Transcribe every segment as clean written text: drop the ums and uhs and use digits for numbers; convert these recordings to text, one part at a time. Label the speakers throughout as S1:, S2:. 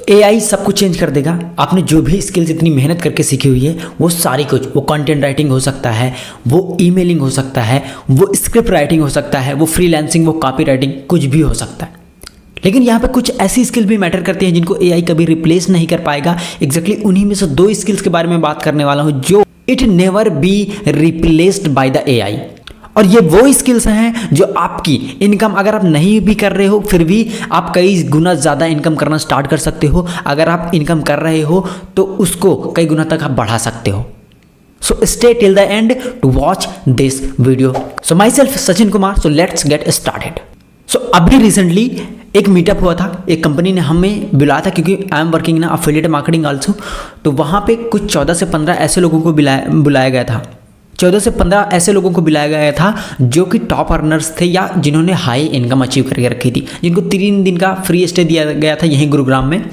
S1: AI सब कुछ change कर देगा। आपने जो भी स्किल्स इतनी मेहनत करके सीखी हुई है वो सारी कुछ, वो कंटेंट राइटिंग हो सकता है, वो ईमेलिंग हो सकता है, वो स्क्रिप्ट राइटिंग हो सकता है, वो फ्रीलांसिंग, वो कॉपी राइटिंग, कुछ भी हो सकता है। लेकिन यहाँ पे कुछ ऐसी स्किल भी मैटर करती हैं जिनको एआई कभी रिप्लेस नहीं कर पाएगा। एग्जैक्टली उन्हीं में से 2 स्किल्स के बारे में बात करने वाला हूँ जो it never be replaced by the AI. और ये वो स्किल्स हैं जो आपकी इनकम, अगर आप नहीं भी कर रहे हो फिर भी आप कई गुना ज़्यादा इनकम करना स्टार्ट कर सकते हो। अगर आप इनकम कर रहे हो तो उसको कई गुना तक आप बढ़ा सकते हो। So stay till the end to watch this video. So myself Sachin Kumar, so let's get started. So अभी रिसेंटली एक मीटअप हुआ था, एक कंपनी ने हमें बुलाया था क्योंकि I am working in affiliate marketing also. तो वहाँ पे कुछ 14 से 15 ऐसे लोगों को बुलाया गया था। 14 से 15 ऐसे लोगों को बुलाया गया था जो कि टॉप अर्नर्स थे या जिन्होंने हाई इनकम अचीव करके रखी थी, जिनको 3 दिन का फ्री स्टे दिया गया था यहीं गुरुग्राम में।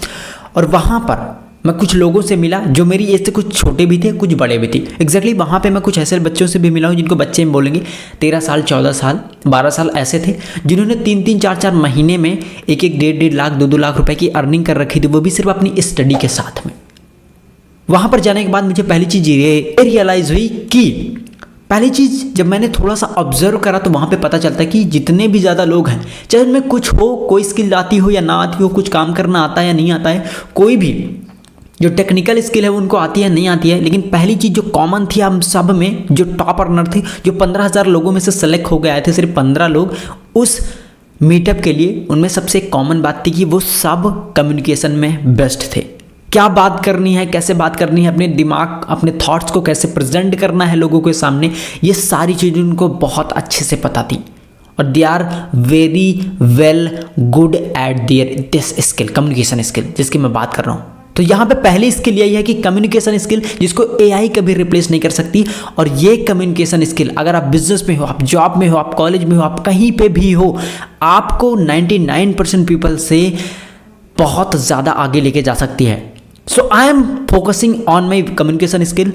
S1: और वहाँ पर मैं कुछ लोगों से मिला जो मेरी एज से कुछ छोटे भी थे, कुछ बड़े भी थे। एग्जैक्टली वहाँ पे मैं कुछ ऐसे बच्चों से भी मिला हूँ जिनको बच्चे में बोलेंगे 13 साल, 14 साल, 12 साल ऐसे थे, जिन्होंने 3-3, 4-4 महीने में 1-1, 1.5 लाख, 2-2 लाख रुपए की अर्निंग कर रखी थी, वो भी सिर्फ अपनी स्टडी के साथ में। वहाँ पर जाने के बाद मुझे पहली चीज़ ये रियलाइज़ हुई कि पहली चीज़ जब मैंने थोड़ा सा ऑब्जर्व करा तो वहाँ पे पता चलता है कि जितने भी ज़्यादा लोग हैं, चाहे उनमें कुछ हो, कोई स्किल आती हो या ना आती हो, कुछ काम करना आता है या नहीं आता है, कोई भी जो टेक्निकल स्किल है उनको आती है नहीं आती है, लेकिन पहली चीज़ जो कॉमन थी हम सब में, जो टॉप अर्नर थे, जो 15,000 लोगों में से सेलेक्ट हो गए आए थे सिर्फ 15 लोग उस मीटअप के लिए, उनमें सबसे कॉमन बात थी कि वो सब कम्युनिकेशन में बेस्ट थे। क्या बात करनी है, कैसे बात करनी है, अपने दिमाग, अपने थॉट्स को कैसे प्रेजेंट करना है लोगों के सामने, ये सारी चीज़ें उनको बहुत अच्छे से पता थी। और they are very well good at there this skill, communication skill जिसकी मैं बात कर रहा हूँ। तो यहाँ पे पहली स्किल यही है कि कम्युनिकेशन स्किल, जिसको एआई कभी रिप्लेस नहीं कर सकती। और ये कम्युनिकेशन स्किल अगर आप बिजनेस में हो, आप जॉब में हो, आप कॉलेज में हो, आप कहीं पे भी हो, आपको 99% पीपल से बहुत ज़्यादा आगे लेके जा सकती है। So I am focusing on my communication skill,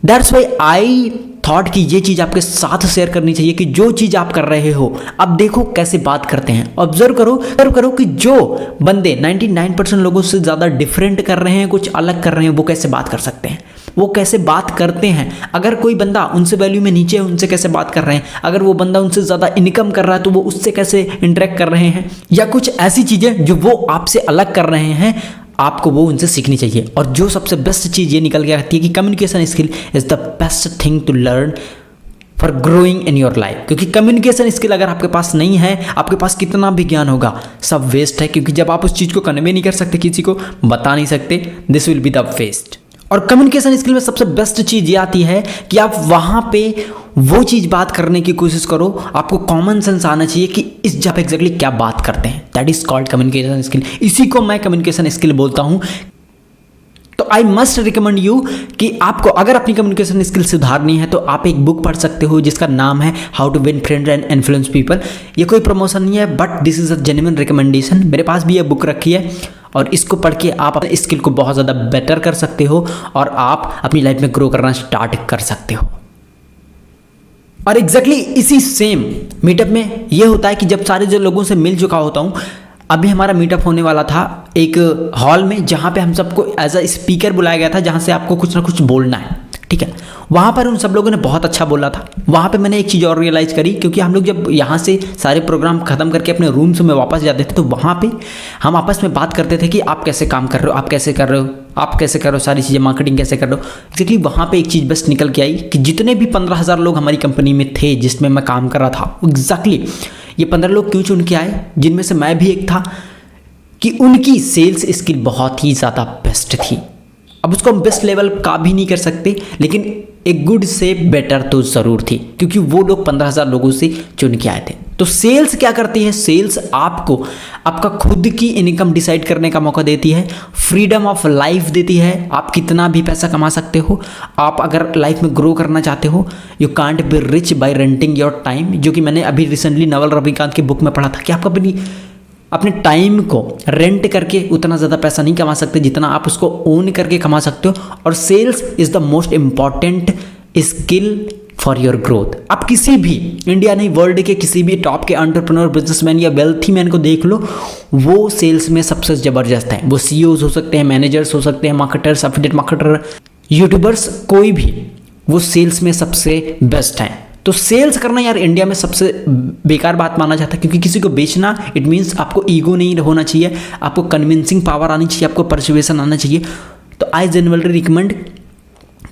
S1: that's why I thought कि ये चीज़ आपके साथ शेयर करनी चाहिए कि जो चीज़ आप कर रहे हो अब देखो कैसे बात करते हैं। ऑब्जर्व करो कि जो बंदे 99% लोगों से ज़्यादा डिफरेंट कर रहे हैं, कुछ अलग कर रहे हैं, वो कैसे बात कर सकते हैं, वो कैसे बात करते हैं। अगर कोई बंदा उनसे वैल्यू में नीचे है, उनसे कैसे बात कर रहे हैं। अगर वो बंदा उनसे ज़्यादा इनकम कर रहा है तो वो उससे कैसे इंटरेक्ट कर रहे हैं, या कुछ ऐसी चीज़ें जो वो आपसे अलग कर रहे हैं, आपको वो उनसे सीखनी चाहिए। और जो सबसे बेस्ट चीज़ ये निकल के आती है कि communication skill is the best thing to learn for growing in your life. क्योंकि कम्युनिकेशन स्किल अगर आपके पास नहीं है, आपके पास कितना भी ज्ञान होगा सब वेस्ट है, क्योंकि जब आप उस चीज़ को कन्वे नहीं कर सकते, किसी को बता नहीं सकते, this will be the waste. और कम्युनिकेशन स्किल में सबसे बेस्ट चीज़ ये आती है कि आप वहाँ पे वो चीज़ बात करने की कोशिश करो, आपको कॉमन सेंस आना चाहिए कि इस जगह एग्जैक्टली क्या बात करते हैं। That is called communication skill. इसी को मैं कम्युनिकेशन स्किल बोलता हूँ। तो आई मस्ट रिकमेंड यू कि आपको अगर अपनी कम्युनिकेशन स्किल सुधारनी है तो आप एक बुक पढ़ सकते हो जिसका नाम है how to win friends and influence people. ये कोई प्रमोशन नहीं है, but this is a genuine recommendation. मेरे पास भी ये बुक रखी है और इसको पढ़ के आप अपने स्किल को बहुत ज़्यादा बेटर कर सकते हो और आप अपनी लाइफ में ग्रो करना स्टार्ट कर सकते हो। और एग्जैक्टली इसी सेम मीटअप में ये होता है कि जब सारे जो लोगों से मिल चुका होता हूँ, अभी हमारा मीटअप होने वाला था एक हॉल में जहाँ पे हम सबको एज अ स्पीकर बुलाया गया था, जहाँ से आपको कुछ ना कुछ बोलना है, ठीक है। वहाँ पर उन सब लोगों ने बहुत अच्छा बोला था। वहाँ पे मैंने एक चीज़ और रियलाइज़ करी, क्योंकि हम लोग जब यहाँ से सारे प्रोग्राम ख़त्म करके अपने रूम्स में वापस जाते थे तो वहाँ पे हम आपस में बात करते थे कि आप कैसे काम कर रहे हो, आप कैसे कर रहे हो, आप कैसे कर रहे हो, सारी चीज़ें मार्केटिंग कैसे कर रहे हो। एक्चुअली वहाँ पे एक चीज़ बस निकल के आई कि जितने भी 15,000 लोग हमारी कंपनी में थे जिसमें मैं काम कर रहा था, एग्जैक्टली ये 15 लोग क्यों चुन के आए, जिनमें से मैं भी एक था, कि उनकी सेल्स स्किल बहुत ही ज़्यादा बेस्ट थी। अब उसको हम बेस्ट लेवल का भी नहीं कर सकते, लेकिन एक गुड से बेटर तो ज़रूर थी, क्योंकि वो लोग 15,000 लोगों से चुन के आए थे। तो सेल्स क्या करती है? सेल्स आपको आपका खुद की इनकम डिसाइड करने का मौका देती है, फ्रीडम ऑफ लाइफ देती है। आप कितना भी पैसा कमा सकते हो। आप अगर लाइफ में ग्रो करना चाहते हो, you can't be rich by renting your time, जो कि मैंने अभी रिसेंटली नवल रविकांत की बुक में पढ़ा था कि आप अपने टाइम को रेंट करके उतना ज़्यादा पैसा नहीं कमा सकते जितना आप उसको ओन करके कमा सकते हो। और sales is the most important skill for your growth. आप किसी भी इंडिया नहीं वर्ल्ड के किसी भी टॉप के एंटरप्रेन्योर, बिजनेसमैन या वेल्थी मैन को देख लो, वो सेल्स में सबसे ज़बरदस्त हैं। वो सीईओज हो सकते हैं, मैनेजर्स हो सकते हैं, मार्केटर्स, एफिलिएट मार्केटर, यूट्यूबर्स, कोई भी, वो सेल्स में सबसे बेस्ट हैं। तो सेल्स करना यार इंडिया में सबसे बेकार बात माना जाता है, क्योंकि किसी को बेचना इट मीन्स आपको ईगो नहीं होना चाहिए, आपको कन्विंसिंग पावर आनी चाहिए, आपको परसुएशन आना चाहिए। तो आई जनरली रिकमेंड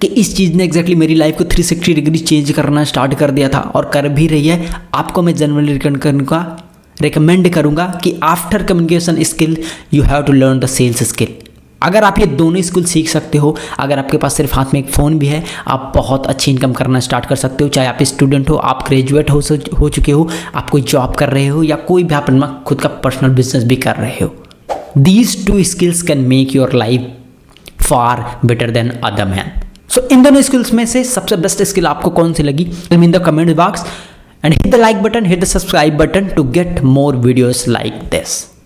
S1: कि इस चीज़ ने एग्जैक्टली मेरी लाइफ को 360 डिग्री चेंज करना स्टार्ट कर दिया था और कर भी रही है। आपको मैं जनरली रिकमेंड करूँगा कि after communication skill you have to learn the sales skill. अगर आप ये दोनों स्किल सीख सकते हो, अगर आपके पास सिर्फ हाथ में एक फ़ोन भी है, आप बहुत अच्छी इनकम करना स्टार्ट कर सकते हो। चाहे आप स्टूडेंट हो, आप ग्रेजुएट हो चुके हो, आप कोई जॉब कर रहे हो, या कोई भी आप अपना खुद का पर्सनल बिजनेस भी कर रहे हो। These two skills can make your life far better than other man. So इन दोनों स्किल्स में से सबसे बेस्ट स्किल आपको कौन सी लगी, in the comment box, and hit the like button, hit the subscribe button to get more videos like this.